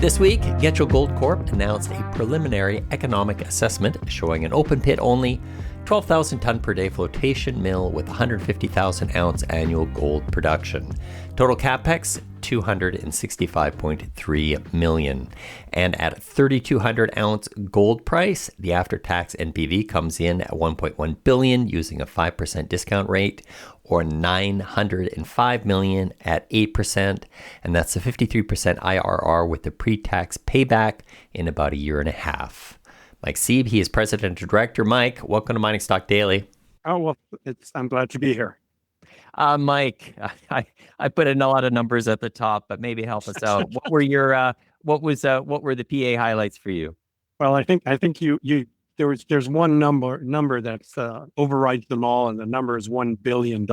This week, Getchell Gold Corp announced a preliminary economic assessment showing an open pit only 12,000 ton per day flotation mill with 150,000 ounce annual gold production. Total capex, $265.3 million. And at 3,200 ounce gold price, the after-tax NPV comes in at $1.1 billion using a 5% discount rate, or $905 million at 8%. And that's a 53% IRR with the pre-tax payback in about a year and a half. Mike Sieb, he is president and director. Mike, welcome to Mining Stock Daily. Oh, well, I'm glad to be here. Mike, I put in a lot of numbers at the top, but maybe help us out. What were what were the PEA highlights for you? Well, I think there's one number that's overrides them all, and the number is $1 billion.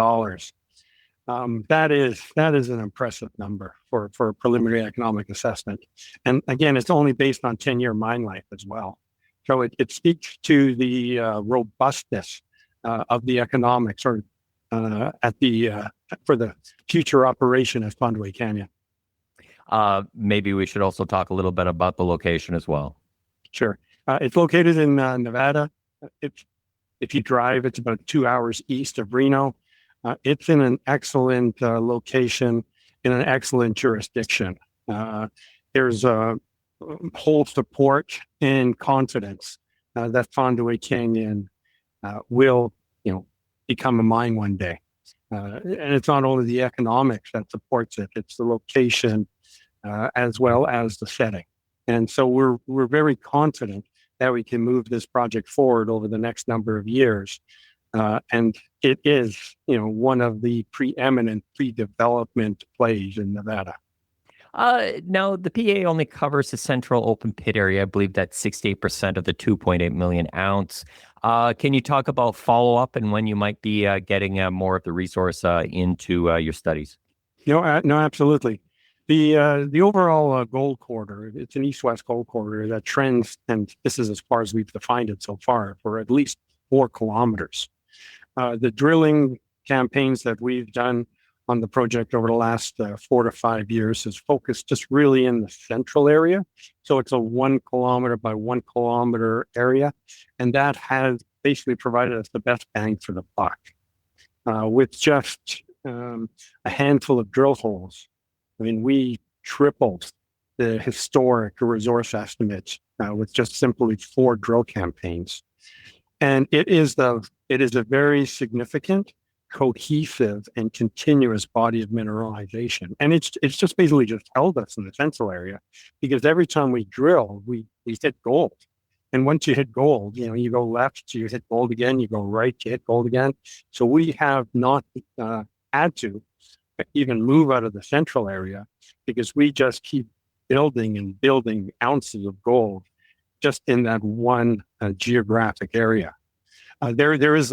That is an impressive number for a preliminary economic assessment. And again, it's only based on 10-year mine life as well. So it speaks to the robustness of the economics for the future operation of Fondaway Canyon. Maybe we should also talk a little bit about the location as well. Sure. It's located in Nevada. If you drive, it's about 2 hours east of Reno. It's in an excellent location in an excellent jurisdiction. There's whole support and confidence that Fondaway Canyon will, become a mine one day. And it's not only the economics that supports it; it's the location as well as the setting. And so we're very confident that we can move this project forward over the next number of years. And it is, one of the preeminent pre-development plays in Nevada. Now, the PEA only covers the central open pit area. I believe that's 68% of the 2.8 million ounce. Can you talk about follow-up and when you might be getting more of the resource into your studies? No, absolutely. The overall gold corridor, it's an east-west gold corridor that trends, and this is as far as we've defined it so far, for at least 4 kilometers. The drilling campaigns that we've done on the project over the last 4 to 5 years has focused just really in the central area. So it's a 1 kilometer by 1 kilometer area. And that has basically provided us the best bang for the buck. With just a handful of drill holes, we tripled the historic resource estimates with just simply 4 drill campaigns. And it is a very significant, cohesive, and continuous body of mineralization. And it's just basically just held us in the central area, because every time we drill, we hit gold. And once you hit gold, you go left, you hit gold again, you go right, you hit gold again. So we have not had to even move out of the central area, because we just keep building and building ounces of gold just in that one geographic area. There is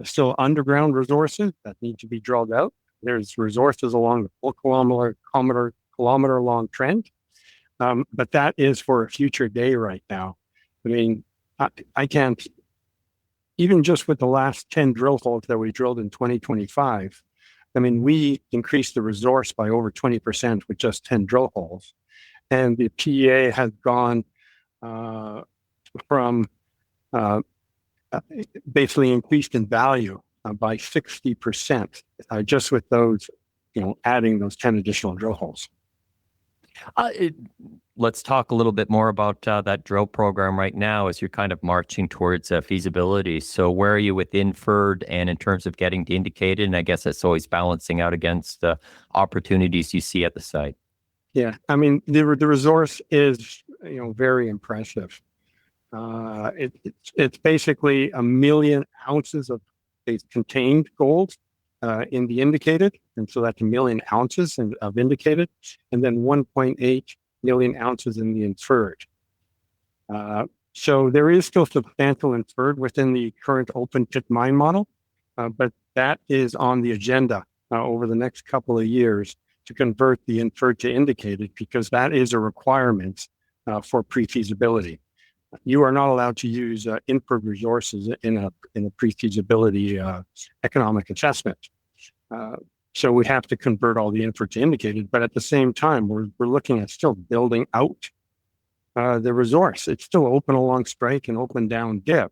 still underground resources that need to be drilled out. There's resources along the 4 kilometer long trend, but that is for a future day right now. I can't, even just with the last 10 drill holes that we drilled in 2025, we increased the resource by over 20% with just 10 drill holes. And the PEA has gone from basically increased in value by 60% just with those, adding those 10 additional drill holes. Let's talk a little bit more about that drill program right now as you're kind of marching towards feasibility. So where are you with inferred and in terms of getting to indicated? And I guess that's always balancing out against the opportunities you see at the site. Yeah, the resource is, very impressive. It's basically 1 million ounces of contained gold in the indicated, and so that's 1 million ounces of indicated, and then 1.8 million ounces in the inferred. So there is still substantial inferred within the current open pit mine model, but that is on the agenda over the next couple of years to convert the inferred to indicated, because that is a requirement for pre-feasibility. You are not allowed to use inferred resources in a pre-feasibility economic assessment. So we have to convert all the inferred to indicated, but at the same time, we're looking at still building out the resource. It's still open along strike and open down dip.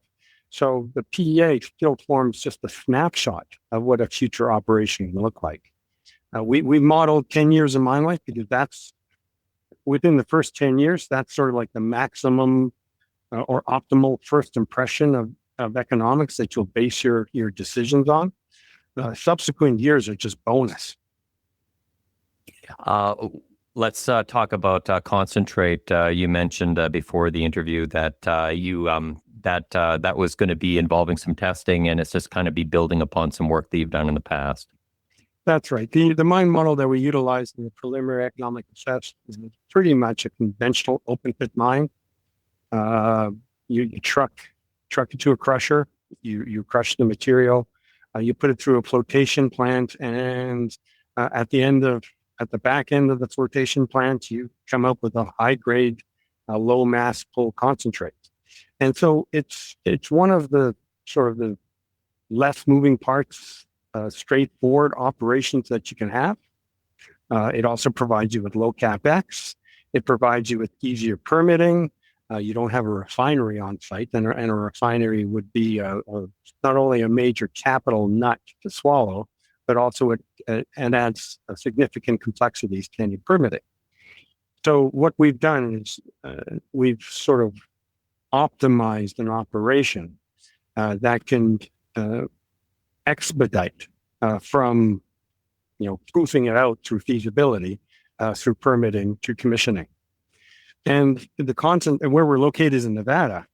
So the PEA still forms just a snapshot of what a future operation can look like. We modeled 10 years of mine life because that's within the first 10 years, that's sort of like the maximum or optimal first impression of economics that you'll base your decisions on. Subsequent years are just bonus. Let's talk about concentrate. You mentioned before the interview that that was going to be involving some testing, and it's just kind of be building upon some work that you've done in the past. That's right. The mine model that we utilized in the preliminary economic assessment is pretty much a conventional open pit mine. You truck it to a crusher, you crush the material, you put it through a flotation plant, and at the back end of the flotation plant, you come up with a high grade, low mass pull concentrate. And so it's one of the sort of the less moving parts, straightforward operations that you can have. It also provides you with low capex. It provides you with easier permitting. You don't have a refinery on site, and a refinery would be not only a major capital nut to swallow, but also it adds significant complexities to any permitting. So what we've done is we've sort of optimized an operation that can expedite from proofing it out through feasibility, through permitting, to commissioning. And where we're located is in Nevada.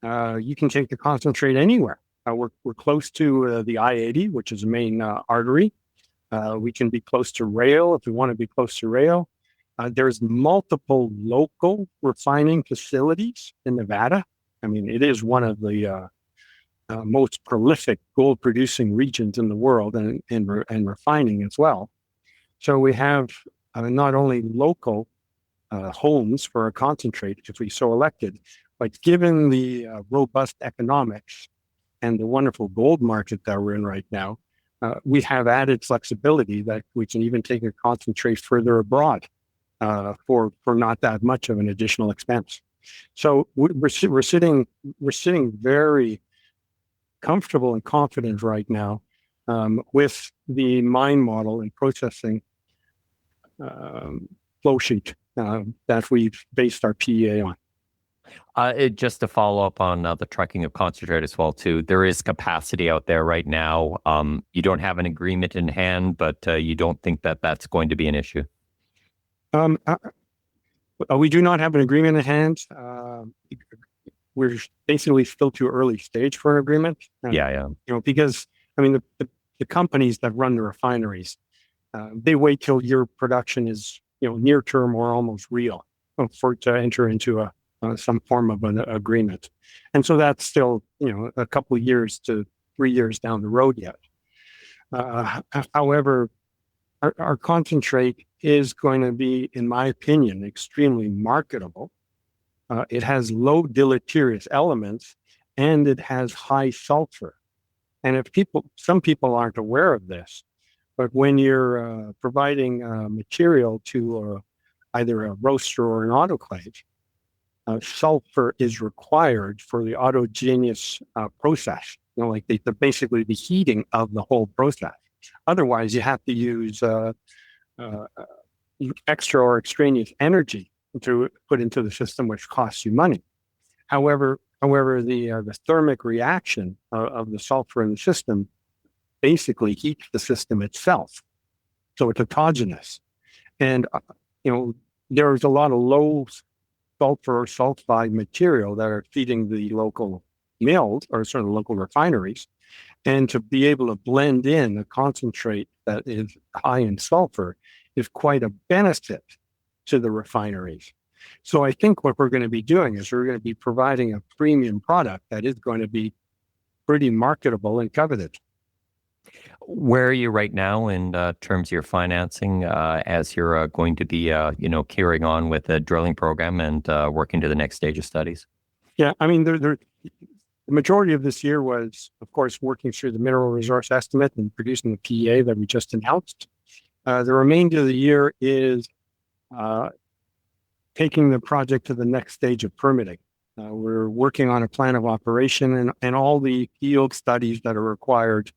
You can take the concentrate anywhere. We're close to the I-80, which is the main artery. We can be close to rail if we want to be close to rail. There's multiple local refining facilities in Nevada. I mean, it is one of the most prolific gold producing regions in the world, and refining as well. So we have not only local homes for a concentrate if we so elected, but given the robust economics and the wonderful gold market that we're in right now, we have added flexibility that we can even take a concentrate further abroad for not that much of an additional expense. So we're sitting very comfortable and confident right now with the mine model and processing flow sheet that we've based our PEA on. Just to follow up on the trucking of concentrate as well, too, there is capacity out there right now. You don't have an agreement in hand, but you don't think that that's going to be an issue? We do not have an agreement in hand. We're basically still too early stage for an agreement. Because I mean, the companies that run the refineries, they wait till your production is near term or almost real for it to enter into some form of an agreement. And so that's still a couple of years to 3 years down the road yet. However, our concentrate is going to be, in my opinion, extremely marketable. It has low deleterious elements, and it has high sulfur. And some people aren't aware of this, but when you're providing material to either a roaster or an autoclave, sulfur is required for the autogenous process. Basically the heating of the whole process. Otherwise, you have to use extra or extraneous energy to put into the system, which costs you money. However, the thermic reaction of the sulfur in the system basically heats the system itself. So it's autogenous. And, there's a lot of low sulfur or sulfide material that are feeding the local mills or sort of local refineries. And to be able to blend in a concentrate that is high in sulfur is quite a benefit to the refineries. So I think what we're going to be doing is we're going to be providing a premium product that is going to be pretty marketable and coveted. Where are you right now in terms of your financing as you're going to be, carrying on with the drilling program and working to the next stage of studies? Yeah, I mean, The majority of this year was, of course, working through the mineral resource estimate and producing the PEA that we just announced. The remainder of the year is taking the project to the next stage of permitting. We're working on a plan of operation and all the field studies that are required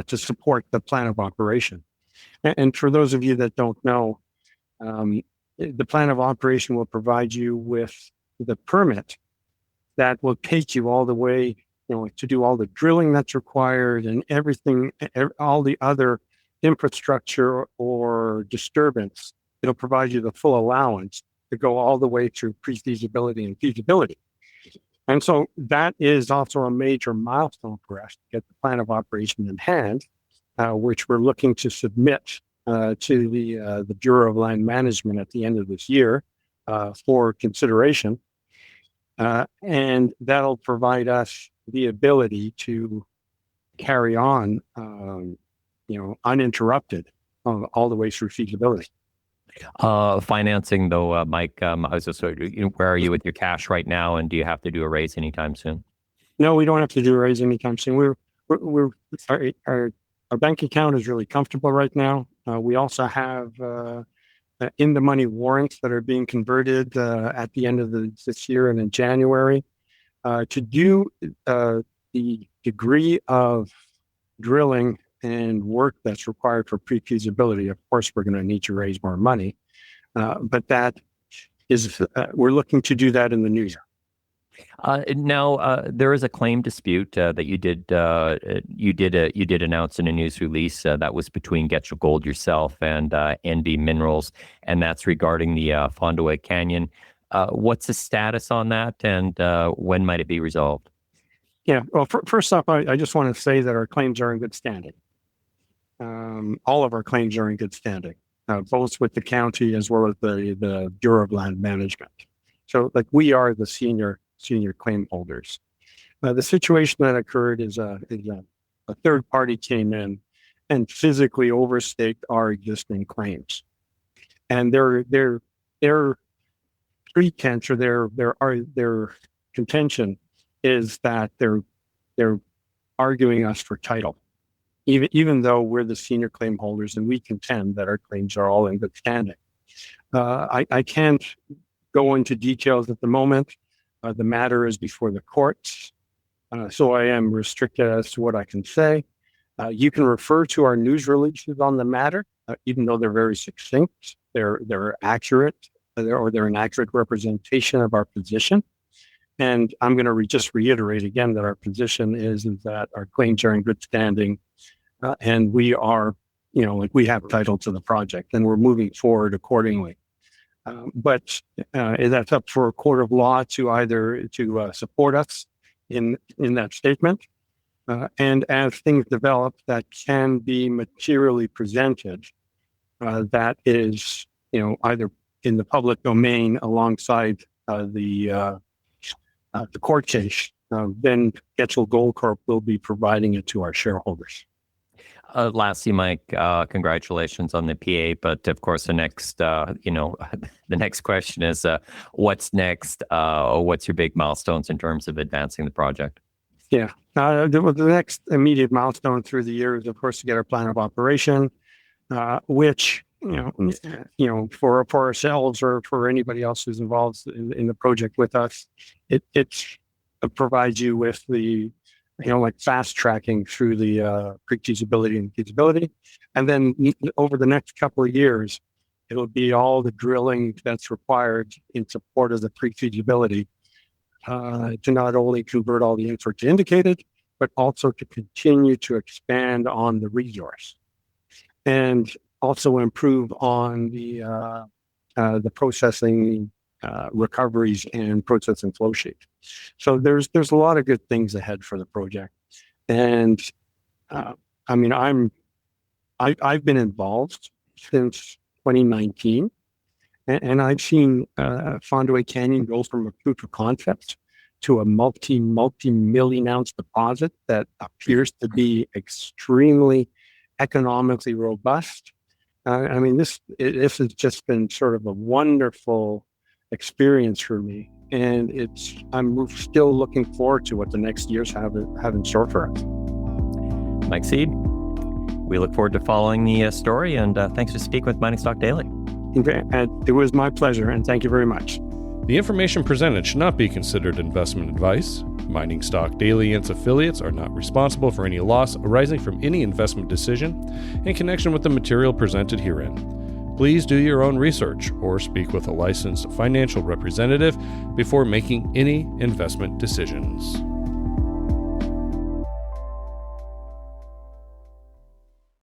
to support the plan of operation. And for those of you that don't know, the plan of operation will provide you with the permit that will take you all the way, to do all the drilling that's required and everything, all the other infrastructure or disturbance. It'll provide you the full allowance to go all the way through pre-feasibility and feasibility. And so that is also a major milestone for us to get the plan of operation in hand, which we're looking to submit to the Bureau of Land Management at the end of this year for consideration. And that'll provide us the ability to carry on, uninterrupted all the way through feasibility. Financing, though, Mike, I was just where are you with your cash right now, and do you have to do a raise anytime soon? No, we don't have to do a raise anytime soon. Our bank account is really comfortable right now. We also have in the money warrants that are being converted at the end of this year and in January to do the degree of drilling and work that's required for pre-feasibility. Of course, we're going to need to raise more money, but that is we're looking to do that in the new year. Now, there is a claim dispute that you did announce in a news release that was between Getchell Gold yourself and NB Minerals, and that's regarding the Fondaway Canyon. What's the status on that, and when might it be resolved? Yeah, well, first off, I just want to say that our claims are in good standing. All of our claims are in good standing, both with the county as well as the Bureau of Land Management. So, we are the senior claim holders. The situation that occurred is a third party came in and physically overstaked our existing claims, and their pretense or their contention is that they're arguing us for title, even though we're the senior claim holders and we contend that our claims are all in good standing. I can't go into details at the moment. The matter is before the courts, so I am restricted as to what I can say. You can refer to our news releases on the matter, even though they're very succinct. They're accurate, or they're an accurate representation of our position. And I'm going to just reiterate again that our position is that our claims are in good standing, and we are, we have title to the project, and we're moving forward accordingly. But that's up for a court of law to either support us in that statement, and as things develop that can be materially presented, that is either in the public domain alongside the court case, then Getchell Gold Corp will be providing it to our shareholders. Lastly, Mike, congratulations on the PEA. But of course, the next, the next question is, what's next? What's your big milestones in terms of advancing the project? Yeah, the next immediate milestone through the year is, of course, to get our plan of operation, which for ourselves or for anybody else who's involved in the project with us, it provides you with the fast tracking through the pre-feasibility and feasibility. And then over the next couple of years, it'll be all the drilling that's required in support of the pre-feasibility to not only convert all the inferred to indicated, but also to continue to expand on the resource and also improve on the processing recoveries and processing flow sheet. So there's a lot of good things ahead for the project, and I've been involved since 2019, and I've seen Fondaway Canyon go from a proof of concept to a multi-million ounce deposit that appears to be extremely economically robust. This has just been sort of a wonderful experience for me, and I'm still looking forward to what the next years have in store for us. Mike Sieb, we look forward to following the story, and thanks for speaking with Mining Stock Daily. Okay, and it was my pleasure, and thank you very much. The information presented should not be considered investment advice. Mining Stock Daily and its affiliates are not responsible for any loss arising from any investment decision in connection with the material presented herein. Please do your own research or speak with a licensed financial representative before making any investment decisions.